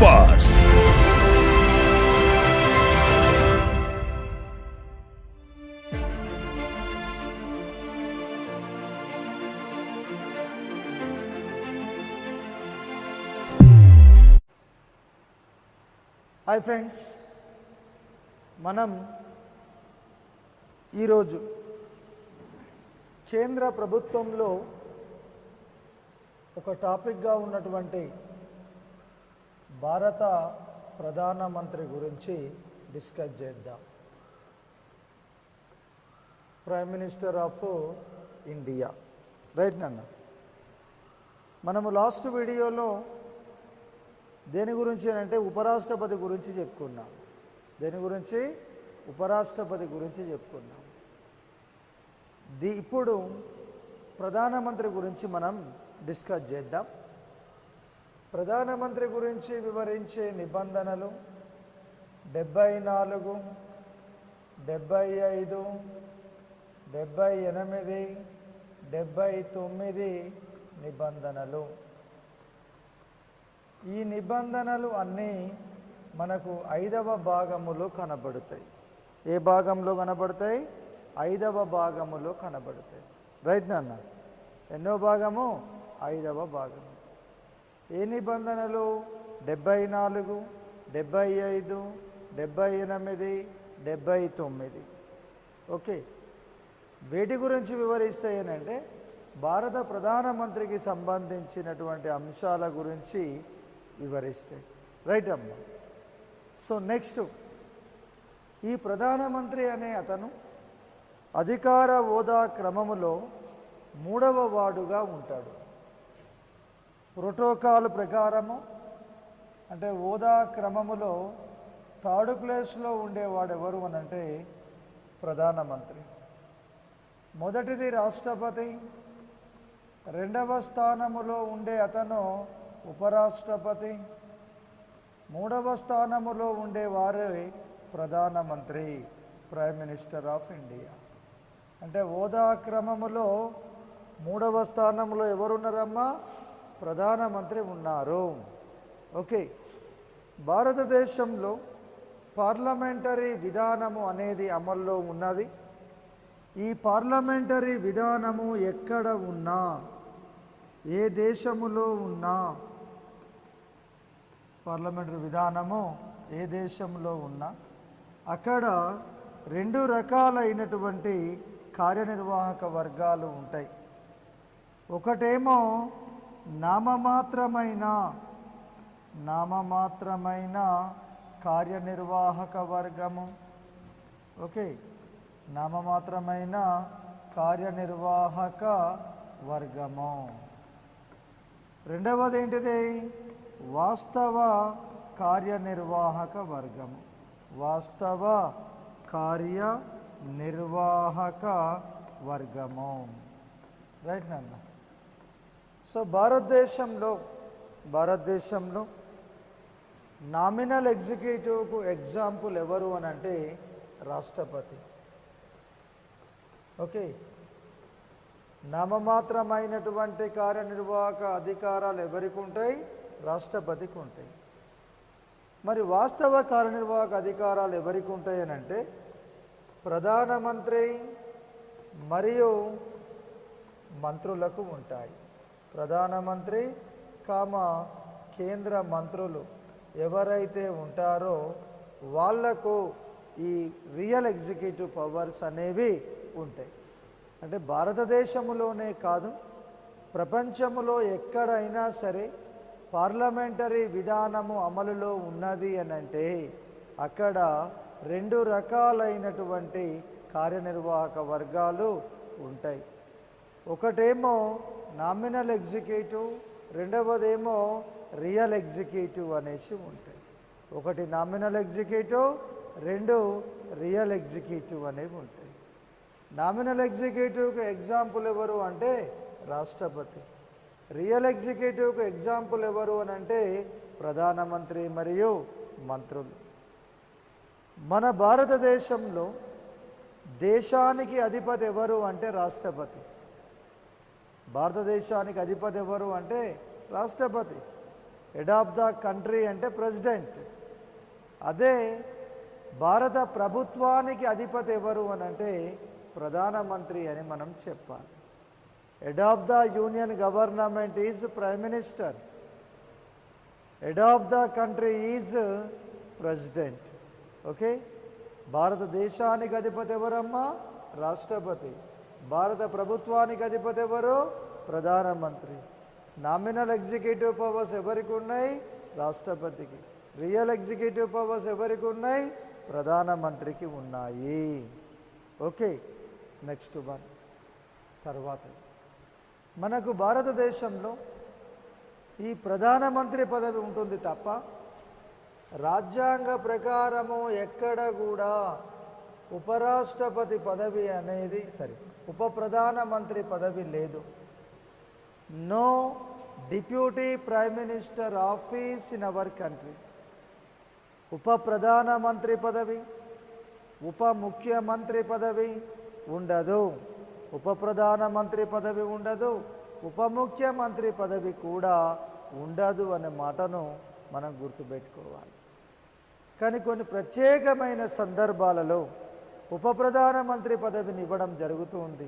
Supers. Hi friends, మనం ఈరోజు కేంద్ర ప్రభుత్వంలో ఒక టాపిక్గా ఉన్నటువంటి భారత ప్రధానమంత్రి గురించి డిస్కస్ చేద్దాం. Prime minister of India, right నాన్న? మనము లాస్ట్ వీడియోలో దేని గురించి అంటే ఉపరాష్ట్రపతి గురించి చెప్పుకున్నాం. దేని గురించి? ఉపరాష్ట్రపతి గురించి చెప్పుకున్నాం. ఇప్పుడు ప్రధానమంత్రి గురించి మనం డిస్కస్ చేద్దాం. ప్రధానమంత్రి గురించి వివరించే నిబంధనలు 74, 75, 78, 79 నిబంధనలు. ఈ నిబంధనలు అన్నీ మనకు 5వ భాగములో కనబడతాయి. ఏ భాగంలో కనబడతాయి? 5వ భాగములో కనబడతాయి. రైట్ నాన్న? ఎన్నో భాగము? 5వ భాగము. ఏ నిబంధనలు? 74, 75, 78, 79. ఓకే, వేటి గురించి వివరిస్తాయనంటే భారత ప్రధానమంత్రికి సంబంధించినటువంటి అంశాల గురించి వివరిస్తాయి. రైట్ అమ్మ? సో నెక్స్ట్, ఈ ప్రధానమంత్రి అనే అతను అధికార హోదా క్రమములో 3వ వార్డుగా ఉంటాడు. ప్రోటోకాల్ ప్రకారము అంటే హోదా క్రమములో 3rd ప్లేస్లో ఉండేవాడు ఎవరు అనంటే ప్రధానమంత్రి. మొదటిది రాష్ట్రపతి, 2వ స్థానములో ఉండే అతను ఉపరాష్ట్రపతి, 3వ స్థానములో ఉండేవారే ప్రధానమంత్రి, ప్రైమ్ మినిస్టర్ ఆఫ్ ఇండియా. అంటే హోదా క్రమములో 3వ స్థానంలో ఎవరున్నారమ్మా? ప్రధానమంత్రి ఉన్నారు. ఓకే, భారతదేశంలో పార్లమెంటరీ విధానము అనేది అమల్లో ఉన్నది. ఈ పార్లమెంటరీ విధానము ఎక్కడ ఉన్నా, ఏ దేశములో ఉన్నా, పార్లమెంటరీ విధానము ఏ దేశంలో ఉన్నా అక్కడ 2 రకాలైనటువంటి కార్యనిర్వాహక వర్గాలు ఉంటాయి. ఒకటేమో నామమాత్రమైన కార్యనిర్వాహక వర్గము. ఓకే, నామమాత్రమైన కార్యనిర్వాహక వర్గము. రెండవది ఏంటిది? వాస్తవ కార్యనిర్వాహక వర్గము. వాస్తవ కార్యనిర్వాహక వర్గము. రైట్ నాన్న? సో భారతదేశంలో నామినల్ ఎగ్జిక్యూటివ్కు ఎగ్జాంపుల్ ఎవరు అని అంటే రాష్ట్రపతి. ఓకే, నామమాత్రమైనటువంటి కార్యనిర్వాహక అధికారాలు ఎవరికి ఉంటాయి? రాష్ట్రపతికి ఉంటాయి. మరి వాస్తవ కార్యనిర్వాహక అధికారాలు ఎవరికి ఉంటాయి అని అంటే ప్రధానమంత్రి మరియు మంత్రులకు ఉంటాయి. ప్రధానమంత్రి కేంద్ర మంత్రులు ఎవరైతే ఉంటారో వాళ్లకు ఈ రియల్ ఎగ్జిక్యూటివ్ పవర్స్ అనేవి ఉంటాయి. అంటే భారతదేశంలోనే కాదు, ప్రపంచంలో ఎక్కడైనా సరే పార్లమెంటరీ విధానము అమలులో ఉన్నది అని అంటే అక్కడ 2 రకాలైనటువంటి కార్యనిర్వాహక వర్గాలు ఉంటాయి. ఒకటేమో నామినల్ ఎగ్జిక్యూటివ్, రెండవదేమో రియల్ ఎగ్జిక్యూటివ్ అనేసి ఉంటాయి. ఒకటి నామినల్ ఎగ్జిక్యూటివ్, 2 రియల్ ఎగ్జిక్యూటివ్ అనేవి ఉంటాయి. నామినల్ ఎగ్జిక్యూటివ్కి ఎగ్జాంపుల్ ఎవరు అంటే రాష్ట్రపతి. రియల్ ఎగ్జిక్యూటివ్కి ఎగ్జాంపుల్ ఎవరు అని అంటే ప్రధానమంత్రి మరియు మంత్రులు. మన భారతదేశంలో దేశానికి అధిపతి ఎవరు అంటే రాష్ట్రపతి. భారతదేశానికి అధిపతి ఎవరు అంటే రాష్ట్రపతి. హెడ్ ఆఫ్ ద కంట్రీ అంటే ప్రెసిడెంట్. అదే భారత ప్రభుత్వానికి అధిపతి ఎవరు అని అంటే ప్రధానమంత్రి అని మనం చెప్పాలి. Head of the union government is prime minister. Head of the country is president. Okay, భారతదేశానికి అధిపతి ఎవరమ్మా? రాష్ట్రపతి. భారత ప్రభుత్వానికి అధిపతి ఎవరు? ప్రధానమంత్రి. నామినల్ ఎగ్జిక్యూటివ్ పవర్స్ ఎవరికి ఉన్నాయి? రాష్ట్రపతికి. రియల్ ఎగ్జిక్యూటివ్ పవర్స్ ఎవరికి ఉన్నాయి? ప్రధానమంత్రికి ఉన్నాయి. Okay, next one. తర్వాత మనకు భారతదేశంలో ఈ ప్రధానమంత్రి పదవి ఉంటుంది తప్ప రాజ్యాంగ ప్రకారము ఎక్కడ కూడా ఉపరాష్ట్రపతి పదవి అనేది ఉప ప్రధానమంత్రి పదవి లేదు. No deputy prime minister office in our country. ఉప ప్రధానమంత్రి పదవి, ఉప ముఖ్యమంత్రి పదవి ఉండదు. ఉప ప్రధానమంత్రి పదవి ఉండదు, ఉప ముఖ్యమంత్రి పదవి కూడా ఉండదు అనే మాటను మనం గుర్తుపెట్టుకోవాలి. కానీ కొన్ని ప్రత్యేకమైన సందర్భాలలో ఉప ప్రధానమంత్రి పదవిని ఇవ్వడం జరుగుతూ ఉంది,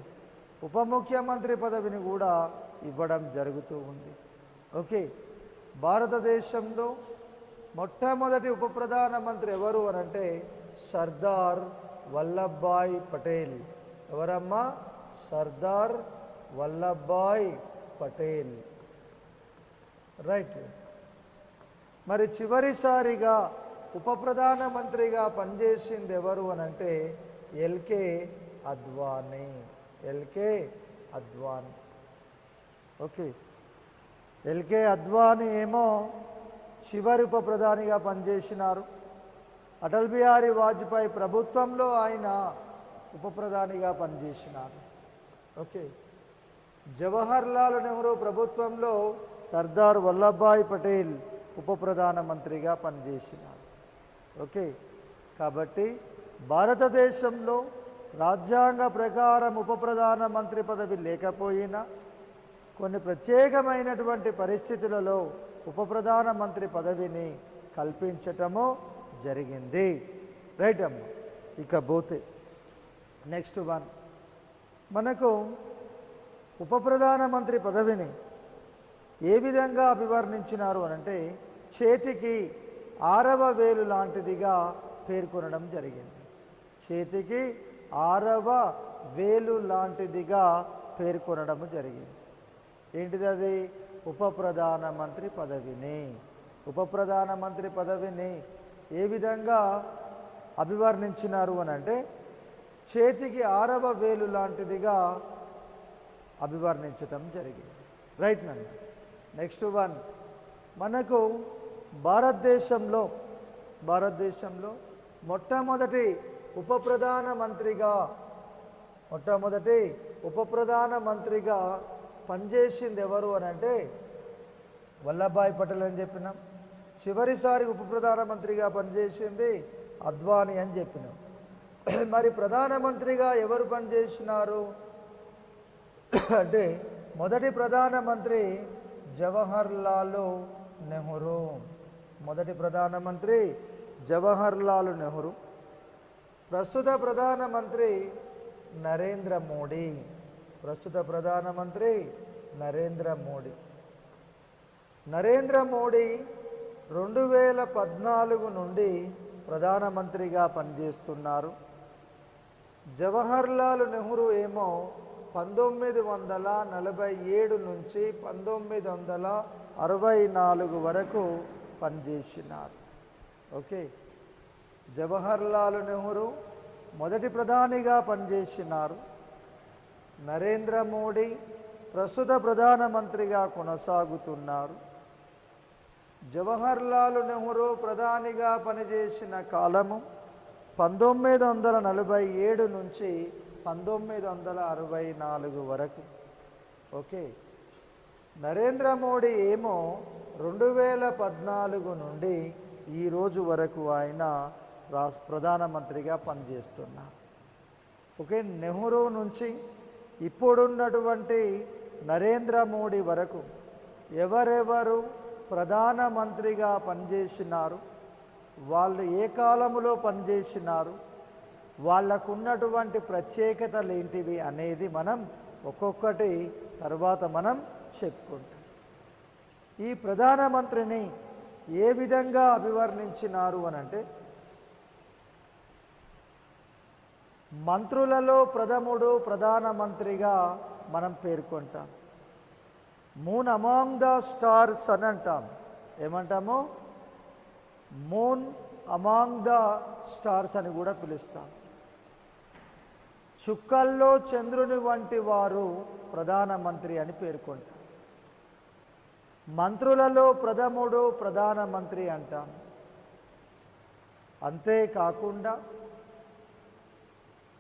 ఉప ముఖ్యమంత్రి పదవిని కూడా ఇవ్వడం జరుగుతూ ఉంది. ఓకే, భారతదేశంలో మొట్టమొదటి ఉప ప్రధానమంత్రి ఎవరు అనంటే సర్దార్ వల్లభాయ్ పటేల్. ఎవరమ్మా? సర్దార్ వల్లభాయ్ పటేల్. రైట్. మరి చివరిసారిగా ఉప ప్రధానమంత్రిగా పనిచేసింది ఎవరు అనంటే LK Advani. LK Advani. Okay, LK Advani ఏమో చివరి ఉప ప్రధానిగా పనిచేసినారు. అటల్ బిహారీ వాజ్పేయి ప్రభుత్వంలో ఆయన ఉప ప్రధానిగా పనిచేసినారు. ఓకే, జవహర్ లాల్ నెహ్రూ ప్రభుత్వంలో సర్దార్ వల్లభాయ్ పటేల్ ఉప ప్రధానమంత్రిగా పనిచేసినారు. ఓకే, కాబట్టి భారతదేశంలో రాజ్యాంగ ప్రకారం ఉప ప్రధానమంత్రి పదవి లేకపోయినా కొన్ని ప్రత్యేకమైనటువంటి పరిస్థితులలో ఉప ప్రధానమంత్రి పదవిని కల్పించటము జరిగింది. రైట్ అమ్మ. ఇక పోతే నెక్స్ట్ వన్, మనకు ఉప ప్రధానమంత్రి పదవిని ఏ విధంగా అభివర్ణించినారు అనంటే చేతికి 6వ వేలు లాంటిదిగా పేర్కొనడం జరిగింది. చేతికి 6వ వేలు లాంటిదిగా పేర్కొనడం జరిగింది. ఏంటిది అది? ఉప ప్రధానమంత్రి పదవిని. ఉప ప్రధానమంత్రి పదవిని ఏ విధంగా అభివర్ణించినారు అనంటే చేతికి 6వ వేలు లాంటిదిగా అభివర్ణించటం జరిగింది. రైట్ నండి. నెక్స్ట్ వన్, మనకు భారతదేశంలో మొట్టమొదటి ఉప ప్రధానమంత్రిగా పనిచేసింది ఎవరు అని అంటే వల్లభాయ్ పటేల్ అని చెప్పినాం. చివరిసారి ఉప ప్రధానమంత్రిగా పనిచేసింది అద్వానీ అని చెప్పినాం. మరి ప్రధానమంత్రిగా ఎవరు పనిచేసినారు అంటే మొదటి ప్రధానమంత్రి జవహర్ లాల్ నెహ్రూ. మొదటి ప్రధానమంత్రి జవహర్ లాల్ నెహ్రూ. ప్రస్తుత ప్రధానమంత్రి నరేంద్ర మోడీ. ప్రస్తుత ప్రధానమంత్రి నరేంద్ర మోడీ. నరేంద్ర మోడీ 2014 నుండి ప్రధానమంత్రిగా పనిచేస్తున్నారు. జవహర్ లాల్ నెహ్రూ ఏమో 1947 నుంచి 1964 వరకు పనిచేసినారు. ఓకే, జవహర్ లాల్ నెహ్రూ మొదటి ప్రధానిగా పనిచేసినారు. నరేంద్ర మోడీ ప్రస్తుత ప్రధానమంత్రిగా కొనసాగుతున్నారు. జవహర్ లాల్ నెహ్రూ ప్రధానిగా పనిచేసిన కాలము 1947 నుంచి 1964 వరకు. ఓకే, నరేంద్ర మోడీ ఏమో 2014 నుండి ఈరోజు వరకు ఆయన ప్రధానమంత్రిగా పనిచేస్తున్నారు. ఓకే, నెహ్రూ నుంచి ఇప్పుడున్నటువంటి నరేంద్ర మోడీ వరకు ఎవరెవరు ప్రధానమంత్రిగా పనిచేసినారు, వాళ్ళు ఏ కాలములో పనిచేసినారు, వాళ్ళకున్నటువంటి ప్రత్యేకతలు ఏంటివి అనేది మనం ఒక్కొక్కటి తర్వాత మనం చెప్పుకుంటాం. ఈ ప్రధానమంత్రిని ఏ విధంగా అభివర్ణించినారు అనంటే, మంత్రులలో ప్రథముడు ప్రధానమంత్రిగా మనం పేర్కొంటాం. మూన్ అమాంగ్ ద స్టార్స్ అని అంటాం. ఏమంటాము? మూన్ అమాంగ్ ద స్టార్స్ అని కూడా పిలుస్తాం. చుక్కల్లో చంద్రుని వంటి వారు ప్రధానమంత్రి అని పేర్కొంటాం. మంత్రులలో ప్రథముడు ప్రధానమంత్రి అంటాం. అంతేకాకుండా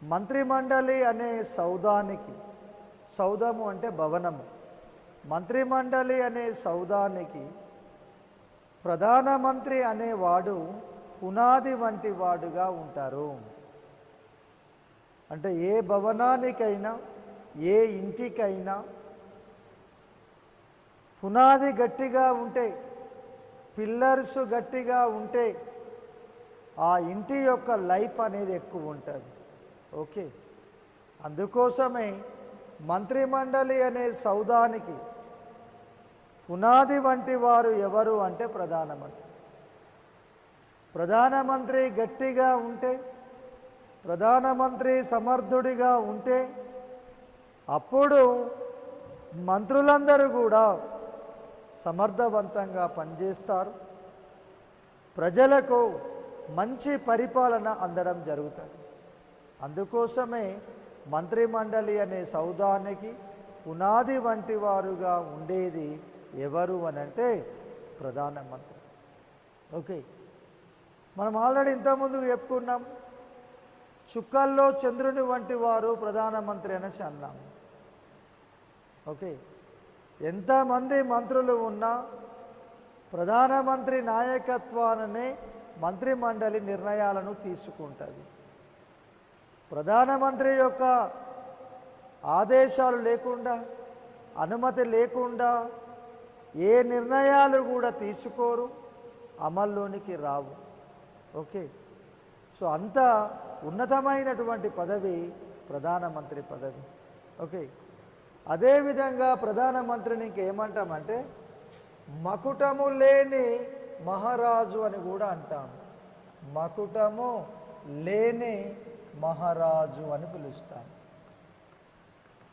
మంత్రిమండలి అనే సౌధానికి, సౌధము అంటే భవనము, మంత్రిమండలి అనే సౌధానికి ప్రధానమంత్రి అనేవాడు పునాది వంటి వాడుగా ఉంటారు. అంటే ఏ భవనానికైనా ఏ ఇంటికైనా పునాది గట్టిగా ఉంటే, పిల్లర్స్ గట్టిగా ఉంటే ఆ ఇంటి యొక్క లైఫ్ అనేది ఎక్కువ ఉంటుంది. ఓకే, అందుకోసమే మంత్రిమండలి అనే సౌధానికి పునాది వంటి వారు ఎవరు అంటే ప్రధానమంత్రి. ప్రధానమంత్రి గట్టిగా ఉంటే, ప్రధానమంత్రి సమర్థుడిగా ఉంటే అప్పుడు మంత్రులందరూ కూడా సమర్థవంతంగా పనిచేస్తారు, ప్రజలకు మంచి పరిపాలన అందడం జరుగుతుంది. అందుకోసమే మంత్రిమండలి అనే సౌధానికి పునాది వంటి వారుగా ఉండేది ఎవరు అనంటే ప్రధానమంత్రి. ఓకే, మనం ఆల్రెడీ ఇంతకుముందు చెప్పుకున్నాం, చుక్కల్లో చంద్రుని వంటి వారు ప్రధానమంత్రి అనేసి అన్నాము. ఓకే, ఎంతమంది మంత్రులు ఉన్నా ప్రధానమంత్రి నాయకత్వాననే మంత్రిమండలి నిర్ణయాలను తీసుకుంటుంది. ప్రధానమంత్రి యొక్క ఆదేశాలు లేకుండా, అనుమతి లేకుండా ఏ నిర్ణయాలు కూడా తీసుకోరు, అమల్లోనికి రావు. ఓకే, సో అంత ఉన్నతమైనటువంటి పదవి ప్రధానమంత్రి పదవి. ఓకే, అదేవిధంగా ప్రధానమంత్రిని ఇంకేమంటామంటే మకుటము లేని మహారాజు అని కూడా అంటాం. మకుటము లేని మహారాజు అని పిలుస్తాం.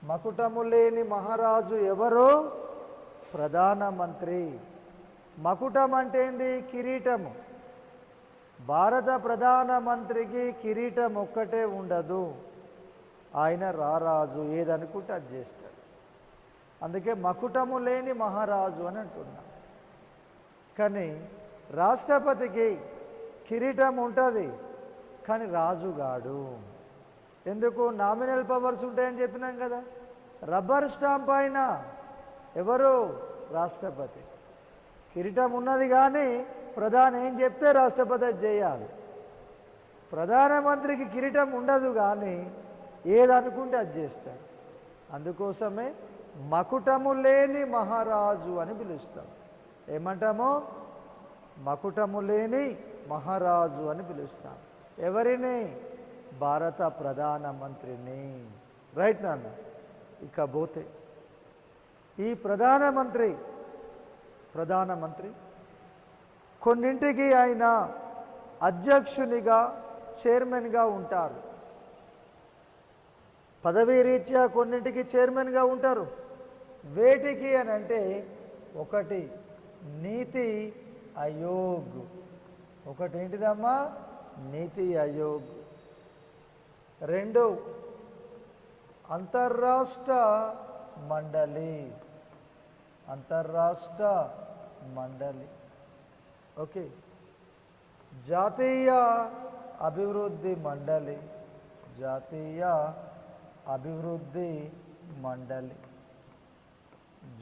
మకుటము లేని మహారాజు ఎవరు? ప్రధానమంత్రి. మకుటం అంటే ఏంది? కిరీటము. భారత ప్రధానమంత్రికి కిరీటం ఒక్కటే ఉండదు, ఆయన రారాజు, ఏదనుకుంటే అది చేస్తాడు. అందుకే మకుటము లేని మహారాజు అని అంటున్నాం. కానీ రాష్ట్రపతికి కిరీటం ఉంటుంది కానీ రాజుగాడు. ఎందుకు? నామినల్ పవర్స్ ఉంటాయని చెప్పినాం కదా. రబ్బర్ స్టాంప్ అయిన ఎవరు? రాష్ట్రపతి. కిరీటం ఉన్నది కానీ ప్రధాని ఏం చెప్తే రాష్ట్రపతి అది చేయాలి. ప్రధానమంత్రికి కిరీటం ఉండదు కానీ ఏదనుకుంటే అది చేస్తాడు. అందుకోసమే మకుటము లేని మహారాజు అని పిలుస్తాం. ఏమంటాము? మకుటము లేని మహారాజు అని పిలుస్తాం. ఎవరిని? భారత ప్రధానమంత్రిని. రైట్ నాన్న. ఇకపోతే ఈ ప్రధానమంత్రి కొన్నింటికి ఆయన అధ్యక్షునిగా, చైర్మన్గా ఉంటారు. పదవీ రీత్యా కొన్నింటికి చైర్మన్గా ఉంటారు. వేటికి అని అంటే, ఒకటి నీతి ఆయోగ్. ఒకటి ఏంటిదమ్మా? నీతి ఆయోగ్. రెండు అంతర్రాష్ట్ర మండలి. అంతర్రాష్ట్ర మండలి. ఓకే, జాతీయ అభివృద్ధి మండలి. జాతీయ అభివృద్ధి మండలి.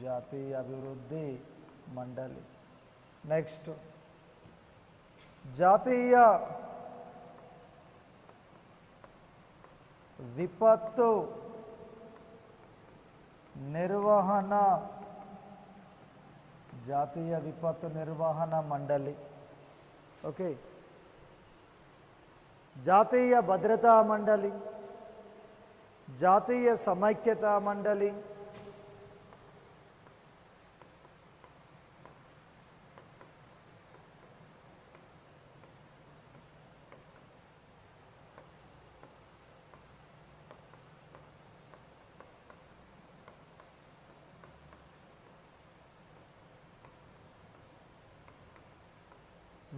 జాతీయ అభివృద్ధి మండలి. నెక్స్ట్ జాతీయ విపత్తు నిర్వహణ జాతీయ విపత్తు నిర్వహణ మండలి, ఓకే, జాతీయ భద్రతా మండలి, జాతీయ సమైక్యతా మండలి,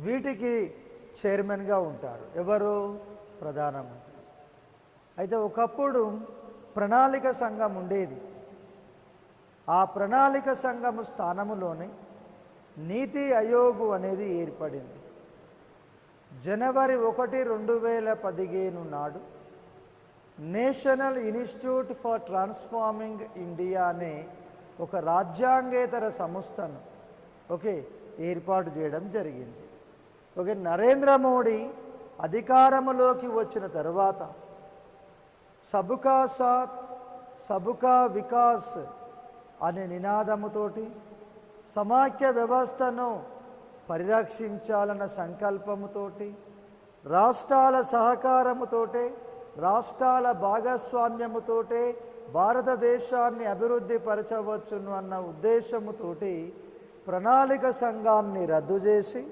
వీటికి చైర్మన్గా ఉంటారు ఎవరు? ప్రధానమంత్రి. అయితే ఒకప్పుడు ప్రణాళిక సంఘం ఉండేది. ఆ ప్రణాళిక సంఘం స్థానములోనే నీతి ఆయోగ్ అనేది ఏర్పడింది. జనవరి 1, 2015 నాడు national institute for transforming India అనే ఒక రాజ్యాంగేతర సంస్థను ఓకే ఏర్పాటు చేయడం జరిగింది. ఓకే, నరేంద్ర మోడీ అధికారంలోకి వచ్చిన తర్వాత సబ్కా సాత్ సబ్కా వికాస్ అనే నినాదముతోటి సమాఖ్య వ్యవస్థను పరిరక్షించాలన్న సంకల్పముతోటి రాష్ట్రాల సహకారముతోటే రాష్ట్రాల భాగస్వామ్యముతోటే భారతదేశాన్ని అభివృద్ధి పరచవచ్చును అన్న ఉద్దేశముతోటి ప్రణాళిక సంఘాన్ని రద్దు చేసి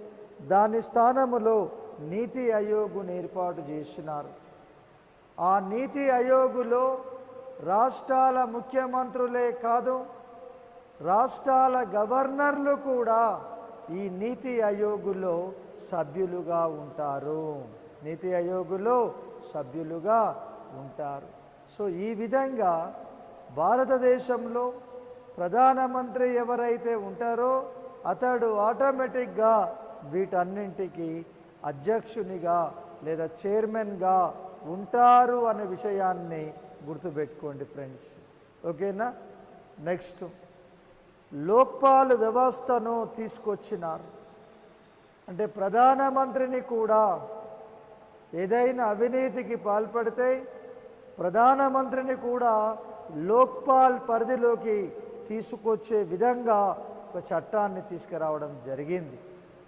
దాని స్థానములో నీతి ఆయోగ్ను ఏర్పాటు చేసినారు. ఆ నీతి ఆయోగ్లో రాష్ట్రాల ముఖ్యమంత్రులే కాదు, రాష్ట్రాల గవర్నర్లు కూడా ఈ నీతి ఆయోగ్లో సభ్యులుగా ఉంటారు. నీతి ఆయోగ్లో సభ్యులుగా ఉంటారు. సో ఈ విధంగా భారతదేశంలో ప్రధానమంత్రి ఎవరైతే ఉంటారో అతడు ఆటోమేటిక్గా వీటన్నింటికి అధ్యక్షునిగా లేదా చైర్మన్గా ఉంటారు అనే విషయాన్ని గుర్తుపెట్టుకోండి ఫ్రెండ్స్. ఓకేనా? నెక్స్ట్, లోక్పాల్ వ్యవస్థను తీసుకొచ్చినారు. అంటే ప్రధానమంత్రిని కూడా ఏదైనా అవినీతికి పాల్పడితే ప్రధానమంత్రిని కూడా లోక్పాల్ పరిధిలోకి తీసుకొచ్చే విధంగా ఒక చట్టాన్ని తీసుకురావడం జరిగింది.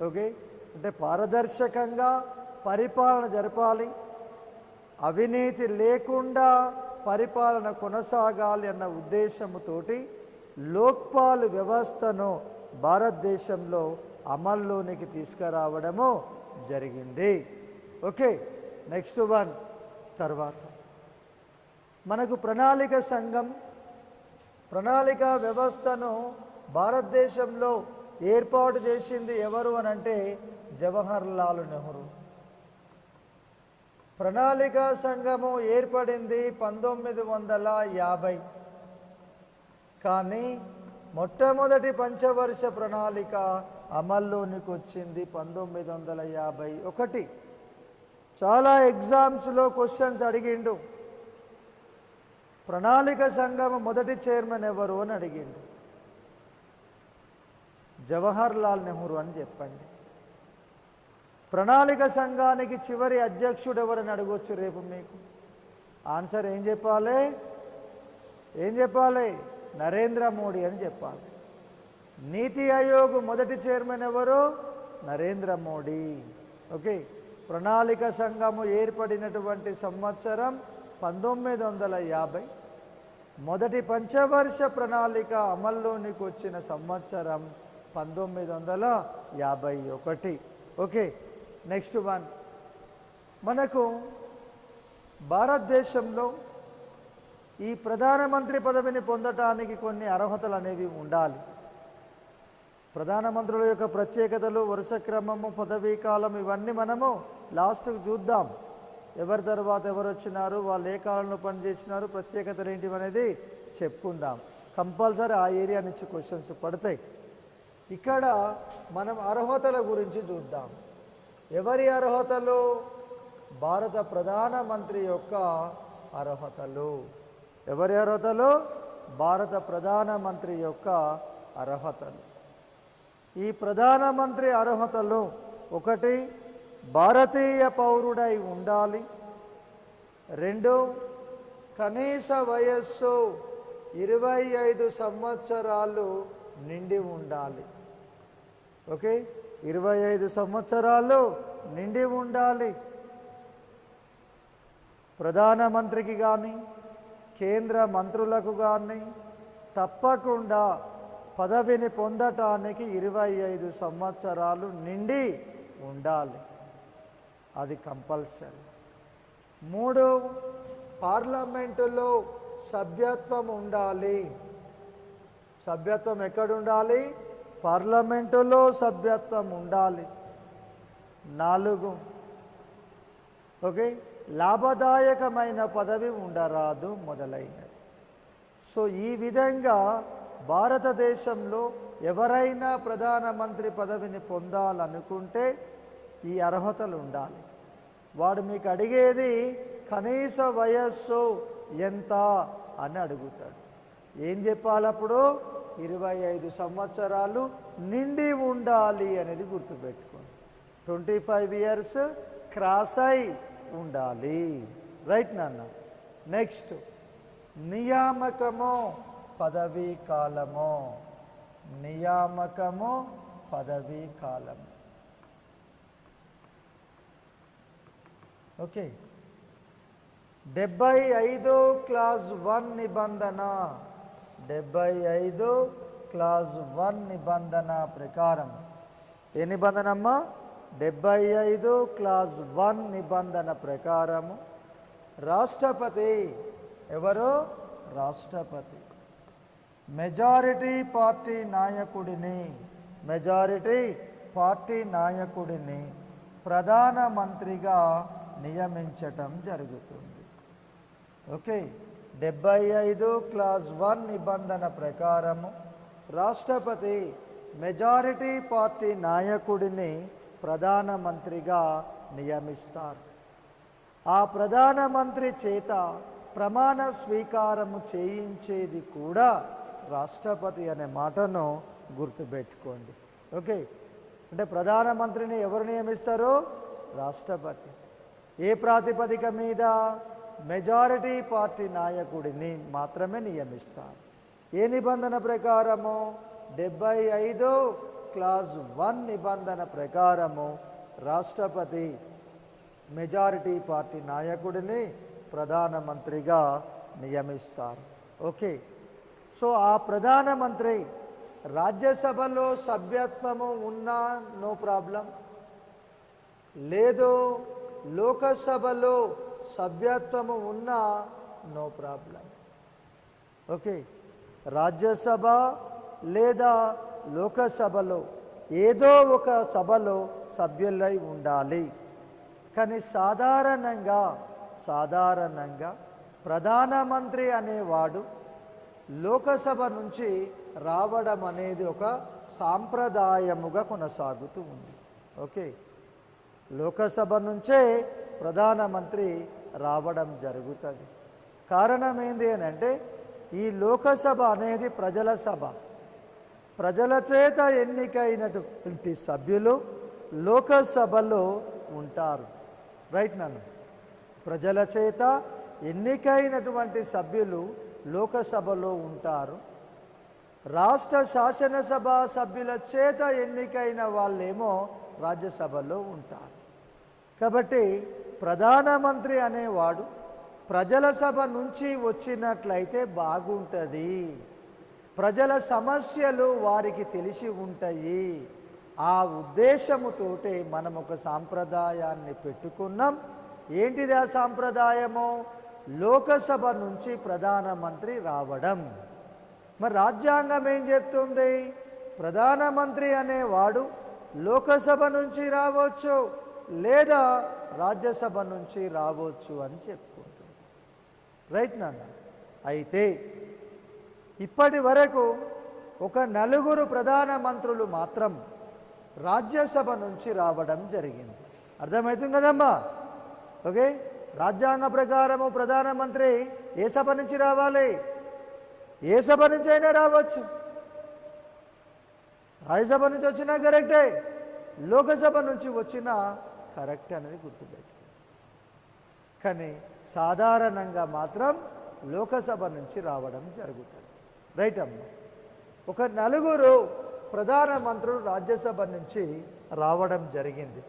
ఓకే, అంటే పారదర్శకంగా పరిపాలన జరపాలి, అవినీతి లేకుండా పరిపాలన కొనసాగాలి అన్న ఉద్దేశంతోటి లోక్పాల్ వ్యవస్థను భారతదేశంలో అమల్లోనికి తీసుకురావడము జరిగింది. ఓకే, నెక్స్ట్ వన్ తర్వాత మనకు ప్రణాళిక సంఘం ప్రణాళిక వ్యవస్థను భారతదేశంలో ఏర్పాటు చేసింది ఎవరు అని అంటే జవహర్లాల్ నెహ్రూ. ప్రణాళిక సంఘము ఏర్పడింది 1950, కానీ మొట్టమొదటి పంచవర్ష ప్రణాళిక అమల్లోనికి వచ్చింది 1951. చాలా ఎగ్జామ్స్లో క్వశ్చన్స్ అడిగిండు, ప్రణాళిక సంఘం మొదటి చైర్మన్ ఎవరు అని అడిగిండు. జవహర్లాల్ నెహ్రూ అని చెప్పండి. ప్రణాళిక సంఘానికి చివరి అధ్యక్షుడు ఎవరని అడగొచ్చు రేపు మీకు. ఆన్సర్ ఏం చెప్పాలి? నరేంద్ర మోడీ అని చెప్పాలి. నీతి ఆయోగ్ మొదటి చైర్మన్ ఎవరు? నరేంద్ర మోడీ. ఓకే, ప్రణాళిక సంఘము ఏర్పడినటువంటి సంవత్సరం 1950. మొదటి పంచవర్ష ప్రణాళిక అమల్లోనికి వచ్చిన సంవత్సరం 1951. ఓకే, నెక్స్ట్ వన్, మనకు భారతదేశంలో ఈ ప్రధానమంత్రి పదవిని పొందటానికి కొన్ని అర్హతలు అనేవి ఉండాలి. ప్రధానమంత్రుల యొక్క ప్రత్యేకతలు, వరుస క్రమము, పదవీ కాలం ఇవన్నీ మనము లాస్ట్కి చూద్దాం. ఎవరి తర్వాత ఎవరు వచ్చినారు, వాళ్ళు ఏ కాలంలో పనిచేసినారు, ప్రత్యేకతలు ఏంటివి అనేది చెప్పుకుందాం. కంపల్సరీ ఆ ఏరియా నుంచి క్వశ్చన్స్ పడతాయి. ఇక్కడ మనం అర్హతల గురించి చూద్దాం. ఎవరి అర్హతలు? భారత ప్రధానమంత్రి యొక్క అర్హతలు. ఎవరి అర్హతలు? భారత ప్రధానమంత్రి యొక్క అర్హతలు. ఈ ప్రధానమంత్రి అర్హతలు: 1, భారతీయ పౌరుడై ఉండాలి. 2, కనీస వయస్సు 25 సంవత్సరాలు నిండి ఉండాలి. ఓకే, 25 సంవత్సరాలు నిండి ఉండాలి. ప్రధానమంత్రికి కానీ కేంద్ర మంత్రులకు కానీ తప్పకుండా పదవిని పొందటానికి 25 సంవత్సరాలు నిండి ఉండాలి. అది కంపల్సరీ. 3, పార్లమెంటులో సభ్యత్వం ఉండాలి. సభ్యత్వం ఎక్కడుండాలి? పార్లమెంటులో సభ్యత్వం ఉండాలి. 4, ఓకే, లాభదాయకమైన పదవి ఉండరాదు మొదలైనవి. సో ఈ విధంగా భారతదేశంలో ఎవరైనా ప్రధానమంత్రి పదవిని పొందాలనుకుంటే ఈ అర్హతలు ఉండాలి. వాడు మీకు అడిగేది కనీస వయస్సు ఎంత అని అడుగుతాడు. ఏం చెప్పాలప్పుడు? 25 సంవత్సరాలు నిండి ఉండాలి అనేది గుర్తుపెట్టుకోండి. 25 ఇయర్స్ క్రాస్ అయి ఉండాలి. రైట్ నాన్న. నెక్స్ట్, నియామకము పదవీ కాలము. నియామకము పదవీ కాలము. ఓకే, 75 క్లాస్ 1 నిబంధన. 75 క్లాస్ 1 నిబంధన ప్రకారం ఏ నిబంధన అమ్మా? 75 క్లాస్ 1 నిబంధన ప్రకారము రాష్ట్రపతి ఎవరు? రాష్ట్రపతి మెజారిటీ పార్టీ నాయకుడిని ప్రధానమంత్రిగా నియమించటం జరుగుతుంది. ఓకే, 75 క్లాస్ 1 నిబంధన ప్రకారము రాష్ట్రపతి మెజారిటీ పార్టీ నాయకుడిని ప్రధానమంత్రిగా నియమిస్తారు. ఆ ప్రధానమంత్రి చేత ప్రమాణ స్వీకారము చేయించేది కూడా రాష్ట్రపతి అనే మాటను గుర్తుపెట్టుకోండి. ఓకే, అంటే ప్రధానమంత్రిని ఎవరు నియమిస్తారు? రాష్ట్రపతి. ఏ ప్రాతిపదిక మీద? మెజారిటీ పార్టీ నాయకుడిని మాత్రమే నియమిస్తారు. ఏ నిబంధన ప్రకారము? 75 క్లాస్ 1 నిబంధన ప్రకారము రాష్ట్రపతి మెజారిటీ పార్టీ నాయకుడిని ప్రధానమంత్రిగా నియమిస్తారు. ఓకే, సో ఆ ప్రధానమంత్రి రాజ్యసభలో సభ్యత్వము ఉన్నా నో ప్రాబ్లం, లేదు లోకసభలో సభ్యత్వము ఉన్నా నో ప్రాబ్లం. ఓకే, రాజ్యసభ లేదా లోకసభలో ఏదో ఒక సభలో సభ్యులై ఉండాలి. కానీ సాధారణంగా ప్రధానమంత్రి అనేవాడు లోకసభ నుంచి రావడం అనేది ఒక సాంప్రదాయముగా కొనసాగుతూ ఉంది. ఓకే, లోకసభ నుంచే ప్రధానమంత్రి రావడం జరుగుతుంది. కారణం ఏంది అని అంటే ఈ లోకసభ అనేది ప్రజల సభ. ప్రజల చేత ఎన్నికైనటువంటి సభ్యులు లోకసభలో ఉంటారు. రైట్ నన్ను. ప్రజల చేత ఎన్నికైనటువంటి సభ్యులు లోకసభలో ఉంటారు. రాష్ట్ర శాసనసభ సభ్యుల చేత ఎన్నికైన వాళ్ళేమో రాజ్యసభలో ఉంటారు. కాబట్టి ప్రధానమంత్రి అనేవాడు ప్రజల సభ నుంచి వచ్చినట్లయితే బాగుంటుంది. ప్రజల సమస్యలు వారికి తెలిసి ఉంటాయి. ఆ ఉద్దేశముతోటే మనం ఒక సాంప్రదాయాన్ని పెట్టుకున్నాం. ఏంటిది ఆ సాంప్రదాయము? లోకసభ నుంచి ప్రధానమంత్రి రావడం. మరి రాజ్యాంగం ఏం చెప్తుంది? ప్రధానమంత్రి అనేవాడు లోకసభ నుంచి రావచ్చు లేదా రాజ్యసభ నుంచి రావచ్చు అని చెప్పుకుంటుంది. రైట్ నాన్న. అయితే ఇప్పటి వరకు ఒక 4 ప్రధానమంత్రులు మాత్రం రాజ్యసభ నుంచి రావడం జరిగింది. అర్థమవుతుంది కదమ్మా? ఓకే, రాజ్యాంగ ప్రకారము ప్రధానమంత్రి ఏ సభ నుంచి రావాలి? ఏ సభ నుంచి అయినా రావచ్చు. రాజ్యసభ నుంచి వచ్చినా కరెక్టే, లోకసభ నుంచి వచ్చినా కరెక్ట్ అనేది గుర్తుపెట్టుకో. కానీ సాధారణంగా మాత్రం లోకసభ నుంచి రావడం జరుగుతుంది. రైట్ అమ్మ. ఒక 4 ప్రధానమంత్రులు రాజ్యసభ నుంచి రావడం జరిగింది.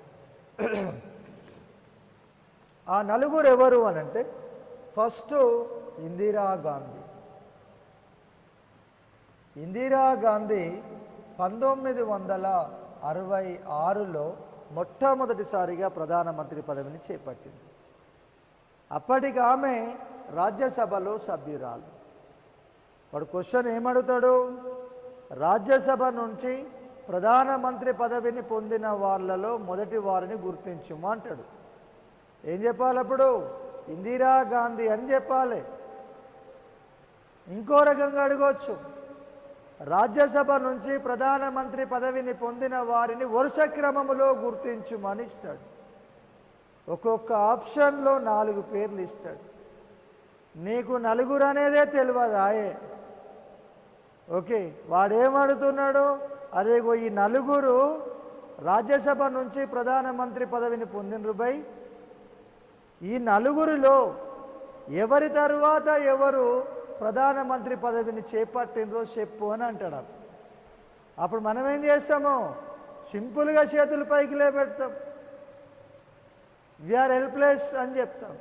ఆ నలుగురు ఎవరు అనంటే, ఫస్ట్ ఇందిరాగాంధీ. ఇందిరాగాంధీ 1966లో మొట్టమొదటిసారిగా ప్రధానమంత్రి పదవిని చేపట్టింది. అప్పటికి ఆమె రాజ్యసభలో సభ్యురాలు. వాడు క్వశ్చన్ ఏమడుగుతాడు? రాజ్యసభ నుంచి ప్రధానమంత్రి పదవిని పొందిన వాళ్ళలో మొదటి వారిని గుర్తించుము అంటాడు. ఏం చెప్పాలి అప్పుడు? ఇందిరాగాంధీ అని చెప్పాలి. ఇంకో రకంగా అడగవచ్చు, రాజ్యసభ నుంచి ప్రధానమంత్రి పదవిని పొందిన వారిని వరుస క్రమములో గుర్తించుమని ఇస్తాడు. ఒక్కొక్క ఆప్షన్లో 4 పేర్లు ఇస్తాడు. నీకు నలుగురు అనేదే తెలియదాయే. ఓకే, వాడేమడుగుతున్నాడు? అదే ఈ నలుగురు రాజ్యసభ నుంచి ప్రధానమంత్రి పదవిని పొందినరు బై. ఈ నలుగురిలో ఎవరి తరువాత ఎవరు ప్రధానమంత్రి పదవిని చేపట్టినరో చెప్పు అని అంటాడు. అప్పుడు మనం ఏం చేస్తాము? సింపుల్గా చేతులు పైకి లేపెడతాం, వీఆర్ హెల్ప్లెస్ అని చెప్తాం.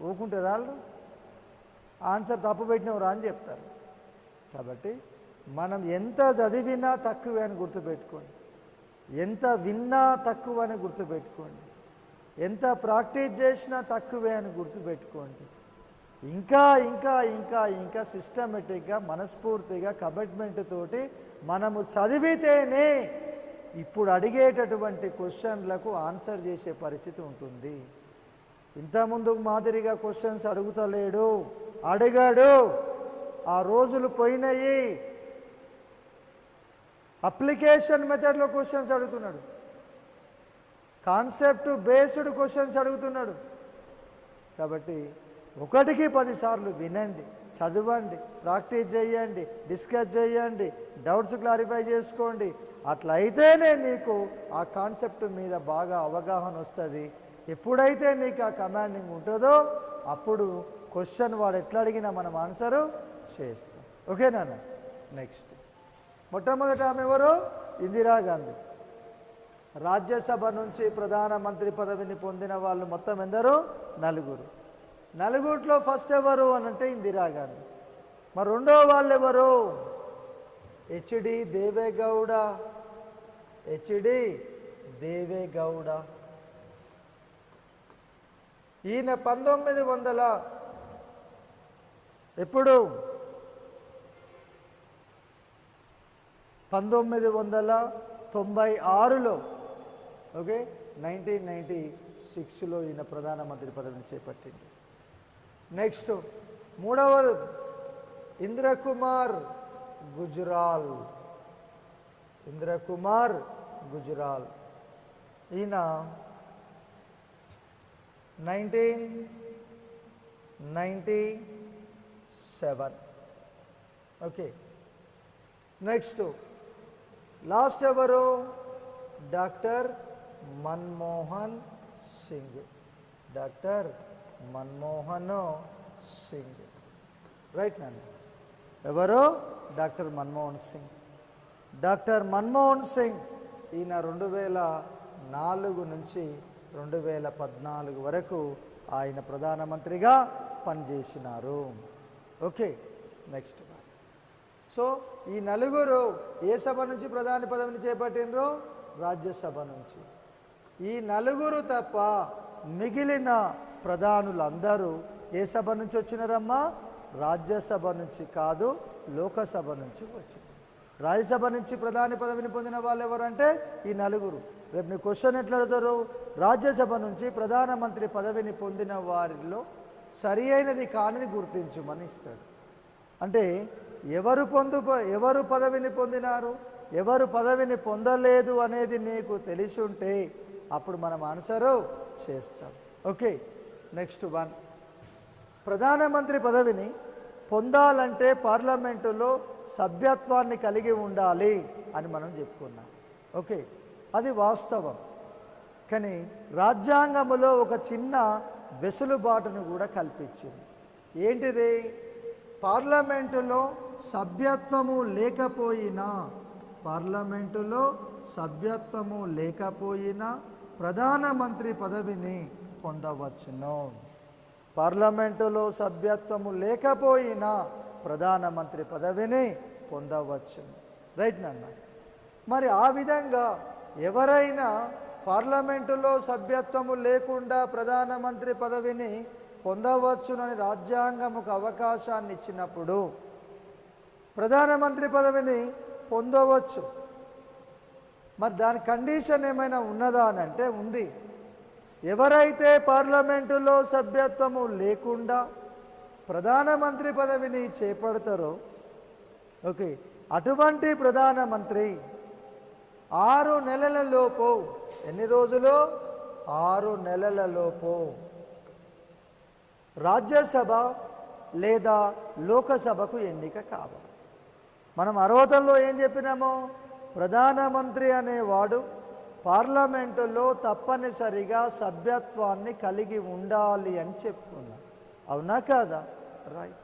ఊకుంటారు వాళ్ళు, ఆన్సర్ తప్పు పెట్టినవరా అని చెప్తారు. కాబట్టి మనం ఎంత చదివినా తక్కువే అని గుర్తుపెట్టుకోండి, ఎంత విన్నా తక్కువ అని గుర్తుపెట్టుకోండి, ఎంత ప్రాక్టీస్ చేసినా తక్కువే అని గుర్తుపెట్టుకోండి. ఇంకా ఇంకా ఇంకా ఇంకా సిస్టమేటిక్గా మనస్ఫూర్తిగా కమిట్మెంట్ తోటి మనము చదివితేనే ఇప్పుడు అడిగేటటువంటి క్వశ్చన్లకు ఆన్సర్ చేసే పరిస్థితి ఉంటుంది. ఇంతకుముందు మాదిరిగా క్వశ్చన్స్ అడుగుతలేడు, అడిగాడు. ఆ రోజులు పోయినాయి. అప్లికేషన్ మెథడ్లో క్వశ్చన్స్ అడుగుతున్నాడు, కాన్సెప్ట్ బేస్డ్ క్వశ్చన్స్ అడుగుతున్నాడు. కాబట్టి 1కి 10 సార్లు వినండి, చదవండి, ప్రాక్టీస్ చేయండి, డిస్కస్ చేయండి, డౌట్స్ క్లారిఫై చేసుకోండి. అట్లా అయితేనే నీకు ఆ కాన్సెప్ట్ మీద బాగా అవగాహన వస్తుంది. ఎప్పుడైతే నీకు ఆ కమాండింగ్ ఉంటుందో అప్పుడు క్వశ్చన్ వాడు ఎట్లా అడిగినా మనం ఆన్సరు చేస్తాం. ఓకేనా? నెక్స్ట్ మొట్టమొదట ఆమె ఎవరు? ఇందిరాగాంధీ. రాజ్యసభ నుంచి ప్రధానమంత్రి పదవిని పొందిన వాళ్ళు మొత్తం ఎందరు? 4. నలుగురిలో ఫస్ట్ ఎవరు అనంటే ఇందిరాగాంధీ. మరి రెండో వాళ్ళు ఎవరు? హెచ్డి దేవేగౌడ. హెచ్డి దేవేగౌడ. ఈయన 1996లో ఓకే 1996లో ఈయన ప్రధానమంత్రి పదవిని చేపట్టింది. నెక్స్ట్ మూడవది ఇంద్రకుమార్ గుజ్రాల్. ఇంద్రకుమార్ గుజ్రాల్ ఈయన 1997. ఓకే. నెక్స్ట్ లాస్ట్ ఎవరు? Doctor Manmohan Singh. Doctor Manmohan Singh. Right నాన్న? ఎవరు? డాక్టర్ మన్మోహన్ సింగ్. డాక్టర్ మన్మోహన్ సింగ్ ఈయన 2004 నుంచి 2014 వరకు ఆయన ప్రధానమంత్రిగా పనిచేసినారు. ఓకే. నెక్స్ట్ సో ఈ నలుగురు ఏ సభ నుంచి ప్రధాని పదవిని చేపట్టినరు? రాజ్యసభ నుంచి. ఈ నలుగురు తప్ప మిగిలిన ప్రధానులందరూ ఏ సభ నుంచి వచ్చినారమ్మా? రాజ్యసభ నుంచి కాదు, లోకసభ నుంచి వచ్చినారు. రాజ్యసభ నుంచి ప్రధాని పదవిని పొందిన వాళ్ళు ఎవరంటే ఈ నలుగురు. రేపు నీ క్వశ్చన్ ఎట్లా అడుగుతారు? రాజ్యసభ నుంచి ప్రధానమంత్రి పదవిని పొందిన వారిలో సరి అయినది కానిది గుర్తించమని ఇస్తాడు. అంటే ఎవరు పదవిని పొందినారు, ఎవరు పదవిని పొందలేదు అనేది నీకు తెలిసి ఉంటే అప్పుడు మనం ఆన్సరు చేస్తాం. ఓకే. నెక్స్ట్ 1, ప్రధానమంత్రి పదవిని పొందాలంటే పార్లమెంటులో సభ్యత్వాన్ని కలిగి ఉండాలి అని మనం చెప్పుకున్నాం. ఓకే, అది వాస్తవం. కానీ రాజ్యాంగంలో ఒక చిన్న వెసులుబాటును కూడా కల్పించింది. ఏంటిది? పార్లమెంటులో సభ్యత్వము లేకపోయినా పార్లమెంటులో సభ్యత్వము లేకపోయినా ప్రధానమంత్రి పదవిని పొందవచ్చును. పార్లమెంటులో సభ్యత్వము లేకపోయినా ప్రధానమంత్రి పదవిని పొందవచ్చును. రైట్ నాన్న. మరి ఆ విధంగా ఎవరైనా పార్లమెంటులో సభ్యత్వము లేకుండా ప్రధానమంత్రి పదవిని పొందవచ్చునని రాజ్యాంగం ఒక అవకాశాన్ని ఇచ్చినప్పుడు ప్రధానమంత్రి పదవిని పొందవచ్చు. మరి దాని కండిషన్ ఏమైనా ఉన్నదా అని అంటే ఉంది. ఎవరైతే పార్లమెంటులో సభ్యత్వము లేకుండా ప్రధానమంత్రి పదవిని చేపడతారో ఓకే, అటువంటి ప్రధానమంత్రి 6 నెలలలోపు, ఎన్ని రోజులు? 6 నెలలలోపు రాజ్యసభ లేదా లోకసభకు ఎన్నిక కావాలి. మనం అర్హతల్లో ఏం చెప్పినామో, ప్రధానమంత్రి అనేవాడు పార్లమెంటులో తప్పనిసరిగా సభ్యత్వాన్ని కలిగి ఉండాలి అని చెప్పుకున్నాం. అవునా కాదా? రైట్.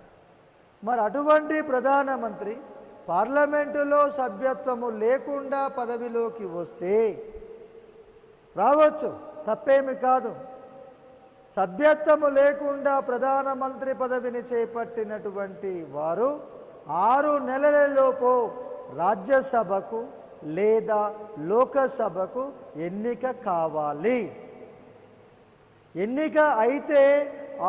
మరి అటువంటి ప్రధానమంత్రి పార్లమెంటులో సభ్యత్వము లేకుండా పదవిలోకి వస్తే రావచ్చు, తప్పేమి కాదు. సభ్యత్వము లేకుండా ప్రధానమంత్రి పదవిని చేపట్టినటువంటి వారు 6 నెలలలోపు రాజ్యసభకు లేదా లోకసభకు ఎన్నిక కావాలి. ఎన్నిక అయితే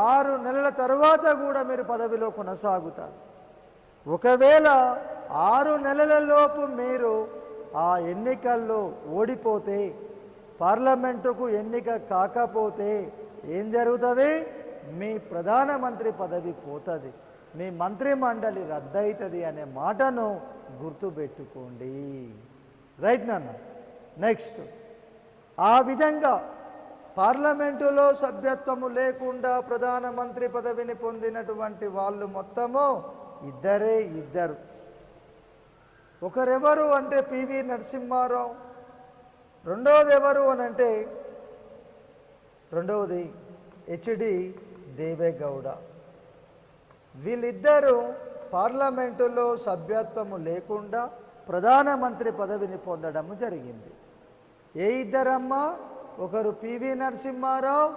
6 నెలల తర్వాత కూడా మీరు పదవిలో కొనసాగుతారు. ఒకవేళ 6 నెలలలోపు మీరు ఆ ఎన్నికల్లో ఓడిపోతే, పార్లమెంటుకు ఎన్నిక కాకపోతే ఏం జరుగుతుంది? మీ ప్రధానమంత్రి పదవి పోతుంది, మీ మంత్రిమండలి రద్దవుతుంది అనే మాటను గుర్తుపెట్టుకోండి. రైట్ నాన్న. నెక్స్ట్, ఆ విధంగా పార్లమెంటులో సభ్యత్వము లేకుండా ప్రధానమంత్రి పదవిని పొందినటువంటి వాళ్ళు మొత్తము ఇద్దరు. ఒకరెవరు అంటే పివి నరసింహారావు, రెండవది ఎవరు అని అంటే హెచ్డి దేవేగౌడ. వీళ్ళిద్దరూ పార్లమెంటులో సభ్యత్వము లేకుండా ప్రధానమంత్రి పదవిని పొందడము జరిగింది. ఏ ఇద్దరమ్మా? ఒకరు పివి నరసింహారావు,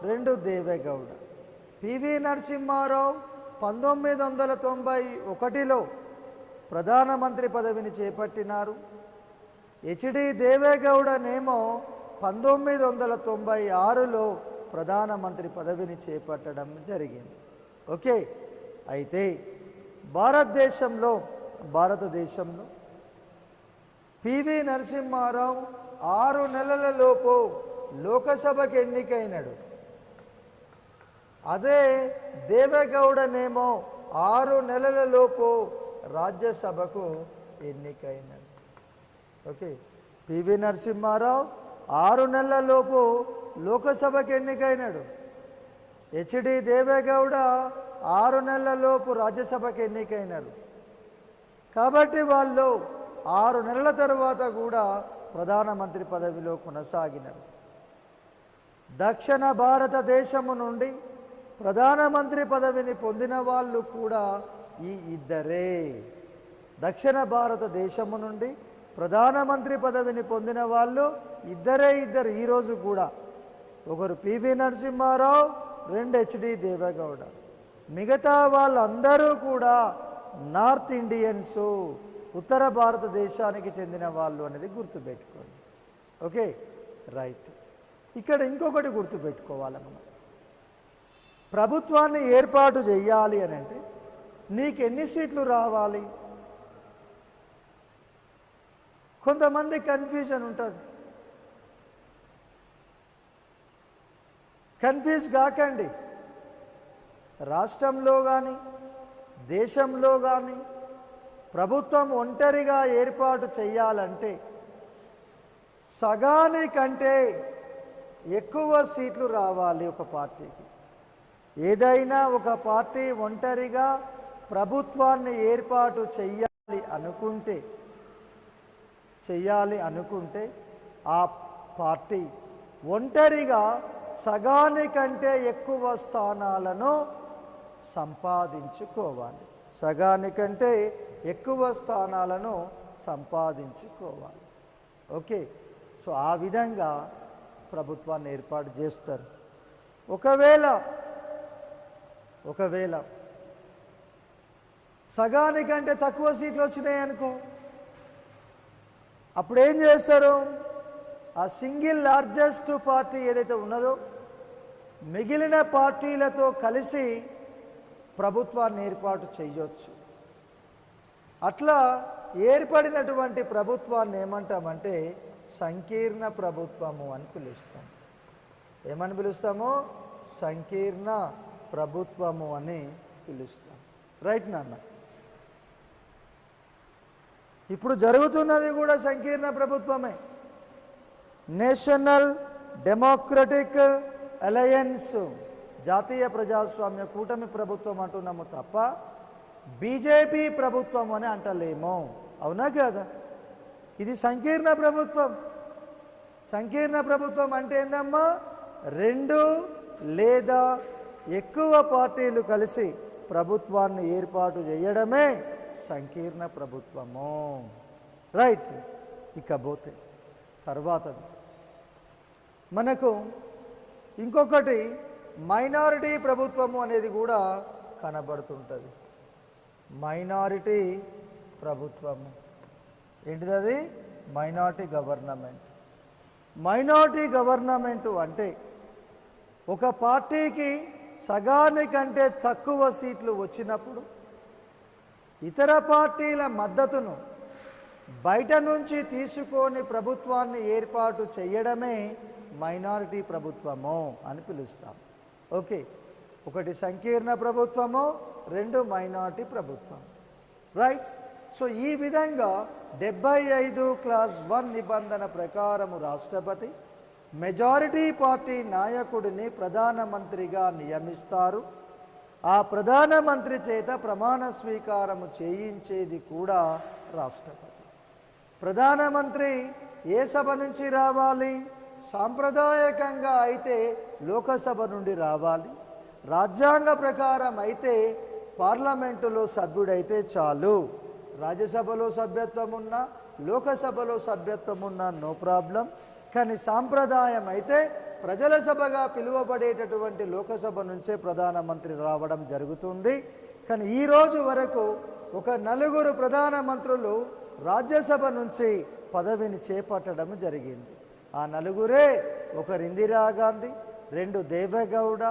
2 దేవేగౌడ. పివి నరసింహారావు 1991లో ప్రధానమంత్రి పదవిని చేపట్టినారు. హెచ్డి దేవేగౌడనేమో 1996లో ప్రధానమంత్రి పదవిని చేపట్టడం జరిగింది. ఓకే. అయితే భారతదేశంలో పివి నరసింహారావు 6 నెలలలోపు లోకసభకు ఎన్నికైనాడు. అదే దేవేగౌడనేమో 6 నెలలలోపు రాజ్యసభకు ఎన్నికైనాడు. ఓకే. పివి నరసింహారావు 6 నెలలలోపు లోకసభకు ఎన్నికైనాడు. హెచ్డి దేవేగౌడ 6 నెలలలోపు రాజ్యసభకు ఎన్నికైనారు. కాబట్టి వాళ్ళు 6 నెలల తర్వాత కూడా ప్రధానమంత్రి పదవిలో కొనసాగినారు. దక్షిణ భారతదేశము నుండి ప్రధానమంత్రి పదవిని పొందిన వాళ్ళు కూడా ఈ ఇద్దరే. దక్షిణ భారతదేశము నుండి ప్రధానమంత్రి పదవిని పొందిన వాళ్ళు ఇద్దరు ఈరోజు కూడా. ఒకరు పివి నరసింహారావు, 2 హెచ్డి దేవేగౌడ. మిగతా వాళ్ళందరూ కూడా నార్త్ ఇండియన్స్, ఉత్తర భారతదేశానికి చెందిన వాళ్ళు అనేది గుర్తుపెట్టుకోండి. Okay, right. ఇక్కడ ఇంకొకటి గుర్తుపెట్టుకోవాలి మనం. ప్రభుత్వాన్ని ఏర్పాటు చేయాలి అని అంటే నీకు ఎన్ని సీట్లు రావాలి? కొంతమంది కన్ఫ్యూజన్ ఉంటుంది. కన్ఫ్యూజ్ కాకండి. రాష్ట్రంలో కానీ దేశంలో కానీ ప్రభుత్వం ఒంటరిగా ఏర్పాటు చేయాలంటే సగానికంటే ఎక్కువ సీట్లు రావాలి ఒక పార్టీకి. ఏదైనా ఒక పార్టీ ఒంటరిగా ప్రభుత్వాన్ని ఏర్పాటు చేయాలి అనుకుంటే ఆ పార్టీ ఒంటరిగా సగానికంటే ఎక్కువ స్థానాలను సంపాదించుకోవాలి. సగానికంటే ఎక్కువ స్థానాలను సంపాదించుకోవాలి. ఓకే, సో ఆ విధంగా ప్రభుత్వాన్ని ఏర్పాటు చేస్తారు. ఒకవేళ సగానికంటే తక్కువ సీట్లు వచ్చినాయి అనుకో, అప్పుడు ఏం చేస్తారు? ఆ సింగిల్ లార్జెస్ట్ పార్టీ ఏదైతే ఉన్నదో మిగిలిన పార్టీలతో కలిసి ప్రభుత్వాన్ని ఏర్పాటు చేయొచ్చు. అట్లా ఏర్పడినటువంటి ప్రభుత్వాన్ని ఏమంటామంటే సంకీర్ణ ప్రభుత్వము అని పిలుస్తాం. ఏమని పిలుస్తాము? సంకీర్ణ ప్రభుత్వము అని పిలుస్తాం. రైట్ నాన్న? ఇప్పుడు జరుగుతున్నది కూడా సంకీర్ణ ప్రభుత్వమే. నేషనల్ డెమోక్రటిక్ అలయన్స్, జాతీయ ప్రజాస్వామ్య కూటమి ప్రభుత్వం అంటున్నాము తప్ప బీజేపీ ప్రభుత్వం అని అంటలేము. అవునా కదా? ఇది సంకీర్ణ ప్రభుత్వం. సంకీర్ణ ప్రభుత్వం అంటే ఏందమ్మా? 2 లేదా ఎక్కువ పార్టీలు కలిసి ప్రభుత్వాన్ని ఏర్పాటు చేయడమే సంకీర్ణ ప్రభుత్వము. రైట్? ఇకపోతే తర్వాతది మనకు ఇంకొకటి మైనారిటీ ప్రభుత్వము అనేది కూడా కనబడుతుంటుంది. మైనారిటీ ప్రభుత్వము ఏంటిది? అది మైనారిటీ గవర్నమెంట్. మైనారిటీ గవర్నమెంటు అంటే ఒక పార్టీకి సగానికంటే తక్కువ సీట్లు వచ్చినప్పుడు ఇతర పార్టీల మద్దతును బయట నుంచి తీసుకొని ప్రభుత్వాన్ని ఏర్పాటు చేయడమే మైనారిటీ ప్రభుత్వము అని పిలుస్తాం. ఓకే, ఒకటి సంకీర్ణ ప్రభుత్వము, 2 మైనారిటీ ప్రభుత్వం. రైట్? సో ఈ విధంగా 75(1) నిబంధన ప్రకారము రాష్ట్రపతి మెజారిటీ పార్టీ నాయకుడిని ప్రధానమంత్రిగా నియమిస్తారు. ఆ ప్రధానమంత్రి చేత ప్రమాణ స్వీకారము చేయించేది కూడా రాష్ట్రపతి. ప్రధానమంత్రి ఏ సభ నుంచి రావాలి? సాంప్రదాయకంగా అయితే లోకసభ నుండి రావాలి. రాజ్యాంగ ప్రకారం అయితే పార్లమెంటులో సభ్యుడైతే చాలు. రాజ్యసభలో సభ్యత్వం ఉన్నా, లోకసభలో సభ్యత్వం ఉన్నా నో ప్రాబ్లం. కానీ సాంప్రదాయం అయితే ప్రజల సభగా పిలువబడేటటువంటి లోకసభ నుంచే ప్రధానమంత్రి రావడం జరుగుతుంది. కానీ ఈరోజు వరకు ఒక 4 ప్రధానమంత్రులు రాజ్యసభ నుంచి పదవిని చేపట్టడం జరిగింది. ఆ 4 ఒకరు ఇందిరాగాంధీ, 2 దేవేగౌడ,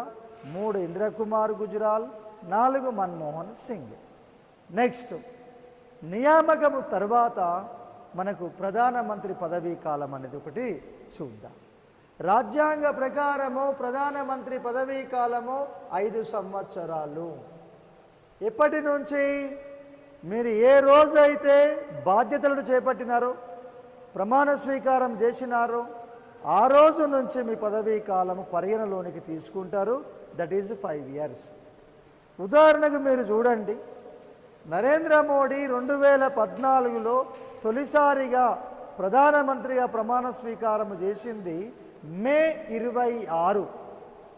3 ఇంద్రకుమార్ గుజరాల్, 4 మన్మోహన్ సింగ్. నెక్స్ట్ నియామకము తర్వాత మనకు ప్రధానమంత్రి పదవీ కాలం అనేది ఒకటి చూద్దాం. రాజ్యాంగ ప్రకారము ప్రధానమంత్రి పదవీ కాలము 5 సంవత్సరాలు. ఎప్పటి నుంచి? మీరు ఏ రోజైతే బాధ్యతలను చేపట్టినారో, ప్రమాణ స్వీకారం చేసినారో ఆ రోజు నుంచి మీ పదవీ కాలము పరిగణలోనికి తీసుకుంటారు. That is 5 years. ఉదాహరణకు మీరు చూడండి, నరేంద్ర మోడీ 2014లో తొలిసారిగా ప్రధానమంత్రిగా ప్రమాణ స్వీకారం చేసింది మే 26,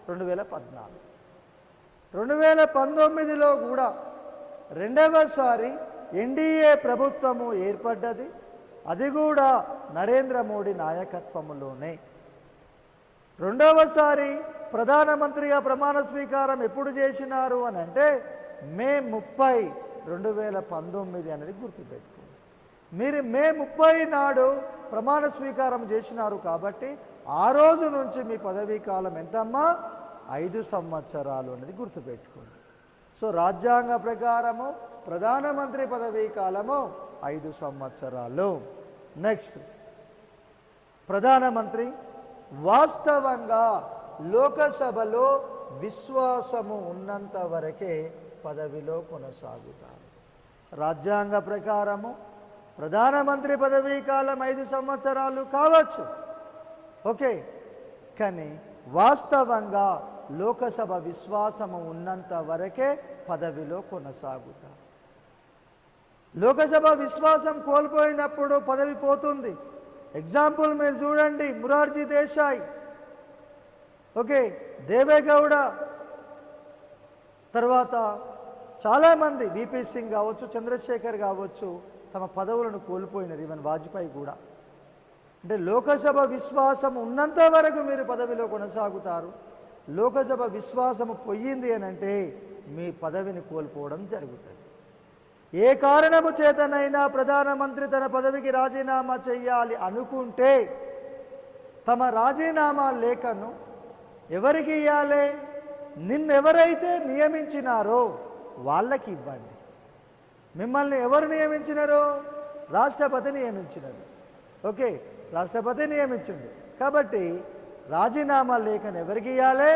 2014. 2019లో కూడా రెండవసారి ఎన్డీఏ ప్రభుత్వము ఏర్పడ్డది. అది కూడా నరేంద్ర మోడీ నాయకత్వంలోనే. రెండవసారి ప్రధానమంత్రిగా ప్రమాణ స్వీకారం ఎప్పుడు చేసినారు అని అంటే మే 30, 2019 అనేది గుర్తుపెట్టుకోండి. మీరు మే 30 నాడు ప్రమాణ స్వీకారం చేసినారు కాబట్టి ఆ రోజు నుంచి మీ పదవీ కాలం ఎంతమ్మా? 5 సంవత్సరాలు అనేది గుర్తుపెట్టుకోండి. సో రాజ్యాంగ ప్రకారము ప్రధానమంత్రి పదవీ కాలము 5 సంవత్సరాలు. నెక్స్ట్, ప్రధానమంత్రి వాస్తవంగా లోకసభలో విశ్వాసము ఉన్నంత వరకే పదవిలో కొనసాగుతారు. రాజ్యాంగ ప్రకారము ప్రధానమంత్రి పదవీ కాలం 5 సంవత్సరాలు కావచ్చు, ఓకే. కానీ వాస్తవంగా లోకసభ విశ్వాసము ఉన్నంత వరకే పదవిలో కొనసాగుతారు. లోకసభ విశ్వాసం కోల్పోయినప్పుడు పదవి పోతుంది. ఎగ్జాంపుల్ మీరు చూడండి, మొరార్జీ దేశాయ్, ఓకే, దేవేగౌడ, తర్వాత చాలామంది విపి సింగ్ కావచ్చు, చంద్రశేఖర్ కావచ్చు, తమ పదవులను కోల్పోయినారు. ఈవెన్ వాజ్పేయి కూడా. అంటే లోకసభ విశ్వాసం ఉన్నంత వరకు మీరు పదవిలో కొనసాగుతారు. లోకసభ విశ్వాసము పోయింది అని అంటే మీ పదవిని కోల్పోవడం జరుగుతుంది. ఏ కారణము చేతనైనా ప్రధానమంత్రి తన పదవికి రాజీనామా చేయాలి అనుకుంటే తమ రాజీనామా లేఖను ఎవరికి ఇవ్వాలి? నిన్నెవరైతే నియమించినారో వాళ్ళకి ఇవ్వండి. మిమ్మల్ని ఎవరు నియమించినారో? రాష్ట్రపతి నియమించినారు. ఓకే, రాష్ట్రపతి నియమించిండు కాబట్టి రాజీనామా లేఖను ఎవరికి ఇవ్వాలి?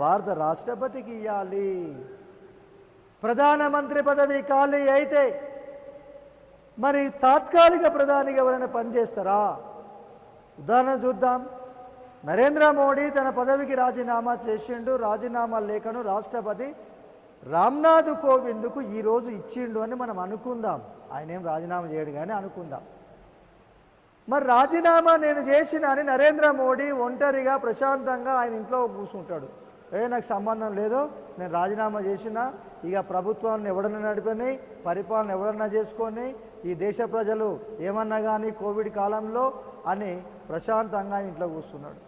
భారత రాష్ట్రపతికి ఇవ్వాలి. ప్రధానమంత్రి పదవి ఖాళీ అయితే మరి తాత్కాలిక ప్రధానిగా ఎవరైనా పనిచేస్తారా? ఉదాహరణ చూద్దాం. నరేంద్ర మోడీ తన పదవికి రాజీనామా చేసిండు. రాజీనామా లేఖను రాష్ట్రపతి రామ్నాథ్ కోవింద్కు ఈరోజు ఇచ్చిండు అని మనం అనుకుందాం. ఆయన ఏం రాజీనామా చేయడు కానీ అనుకుందాం. మరి రాజీనామా నేను చేసిన అని నరేంద్ర మోడీ ఒంటరిగా ప్రశాంతంగా ఆయన ఇంట్లో కూర్చుంటాడు. నాకు సంబంధం లేదు, నేను రాజీనామా చేసిన, ఇక ప్రభుత్వాన్ని ఎవడన్నా నడిపని, పరిపాలన ఎవడన్నా చేసుకొని, ఈ దేశ ప్రజలు ఏమన్నా కానీ కోవిడ్ కాలంలో అని ప్రశాంతంగా ఇంట్లో కూర్చున్నాడు.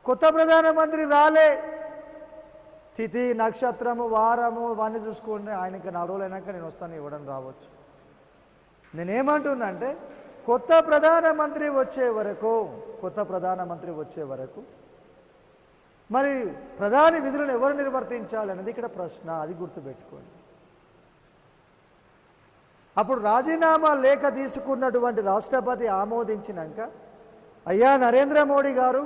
కొత్త ప్రధానమంత్రి రాలే, తిథి నక్షత్రము వారము ఇవన్నీ చూసుకుంటే ఆయనకి 4 రోజులు అయినాక నేను వస్తాను, ఇవ్వడం రావచ్చు. నేనేమంటున్నా అంటే కొత్త ప్రధానమంత్రి వచ్చే వరకు మరి ప్రధాని విధులను ఎవరు నిర్వర్తించాలి అనేది ఇక్కడ ప్రశ్న. అది గుర్తుపెట్టుకోండి. అప్పుడు రాజీనామా లేఖ తీసుకున్నటువంటి రాష్ట్రపతి ఆమోదించినాక, అయ్యా నరేంద్ర మోడీ గారు,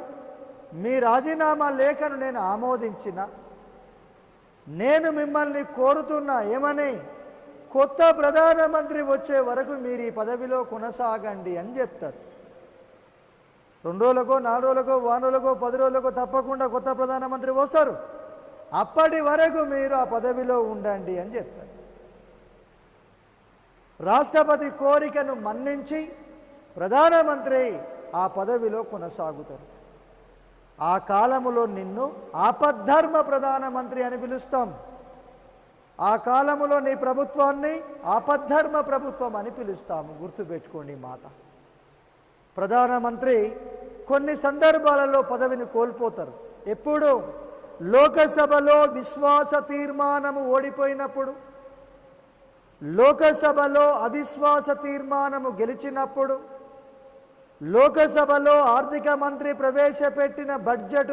మీ రాజీనామా లేఖను నేను ఆమోదించిన, నేను మిమ్మల్ని కోరుతున్నా ఏమని, కొత్త ప్రధానమంత్రి వచ్చే వరకు మీరు ఈ పదవిలో కొనసాగండి అని చెప్తారు. 2 రోజులకో 4 రోజులకో 1 రోజులకో 10 రోజులకో తప్పకుండా కొత్త ప్రధానమంత్రి వస్తారు. అప్పటి వరకు మీరు ఆ పదవిలో ఉండండి అని చెప్తారు. రాష్ట్రపతి కోరికను మన్నించి ప్రధానమంత్రి ఆ పదవిలో కొనసాగుతారు. ఆ కాలములో నిన్ను ఆపద్ధర్మ ప్రధానమంత్రి అని పిలుస్తాం. ఆ కాలములో నీ ప్రభుత్వాన్ని ఆపద్ధర్మ ప్రభుత్వం అని పిలుస్తాము. గుర్తుపెట్టుకోండి ఈ మాట. ప్రధానమంత్రి కొన్ని సందర్భాలలో పదవిని కోల్పోతారు. ఎప్పుడు? లోకసభలో విశ్వాస తీర్మానము ఓడిపోయినప్పుడు, లోకసభలో అవిశ్వాస తీర్మానము గెలిచినప్పుడు, లోకసభలో ఆర్థిక మంత్రి ప్రవేశపెట్టిన బడ్జెట్